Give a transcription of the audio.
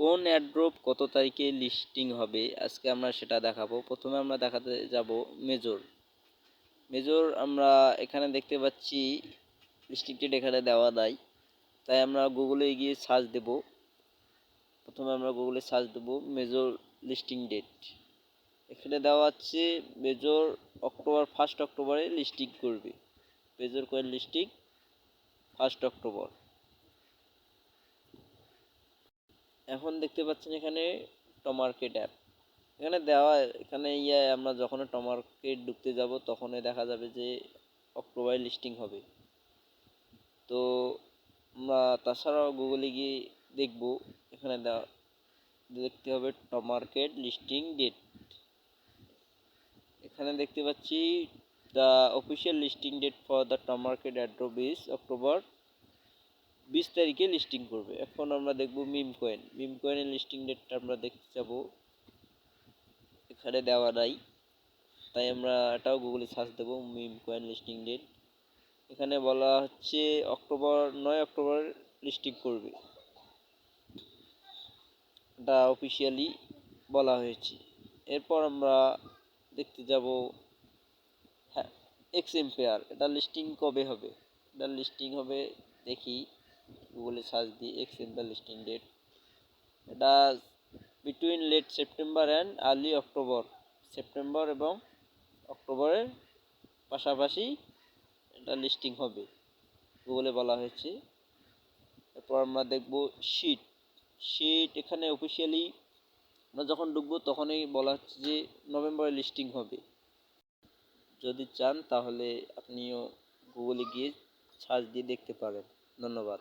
কোন অ্যাড্রপ কত তারিখে লিস্টিং হবে আজকে আমরা সেটা দেখাবো। প্রথমে আমরা দেখাতে যাব মেজর আমরা এখানে দেখতে পাচ্ছি রেস্ট্রিক্টেড এখানে দেওয়া নাই, তাই আমরা গুগলে গিয়ে সার্চ দেব। প্রথমে আমরা গুগলে সার্চ দেব মেজর লিস্টিং ডেট। এখানে দেওয়া আছে মেজর অক্টোবর 1 অক্টোবরে লিস্টিং করবে। Major coin listing 1 October. এখন দেখতে পাচ্ছেন এখানে টমার্কেট অ্যাপ এখানে দেওয়া, এখানে আমরা যখন টমার্কেট ঢুকতে যাব তখনই দেখা যাবে যে অক্টোবরে লিস্টিং হবে। তো আমরা তাছাড়াও গুগলে গিয়ে দেখব, এখানে দেখতে হবে টমার্কেট লিস্টিং ডেট। এখানে দেখতে পাচ্ছি the official listing date for the Tomarket airdrop is October 20 তারিখে লিস্টিং করবে। এখন আমরা দেখব মিম কয়েনের লিস্টিং ডেটটা আমরা দেখতে যাব, এখানে দেওয়া নাই, তাই আমরা এটাও গুগলে সার্চ দেব মিম কয়েন লিস্টিং ডেট। এখানে বলা হচ্ছে 9 অক্টোবর লিস্টিং করবে, এটা অফিসিয়ালি বলা হয়েছে। এরপর আমরা দেখতে যাব এক্স এম্পায়ার, এটা লিস্টিং কবে হবে। এটা লিস্টিং হবে, দেখি গুগলে সার্চ দিই এক্স এম্পায়ার লিস্টিং ডেট। এটা between late September and early October, September এবং অক্টোবরের পাশাপাশি এটা লিস্টিং হবে গুগলে বলা হয়েছে। এরপর আমরা দেখব শিট এখানে অফিসিয়ালি আমরা যখন ঢুকবো তখনই বলা হচ্ছে যে নভেম্বরে লিস্টিং হবে। যদি চান তাহলে আপনিও গুগলে গিয়ে সার্চ দিয়ে দেখতে পারেন। ধন্যবাদ।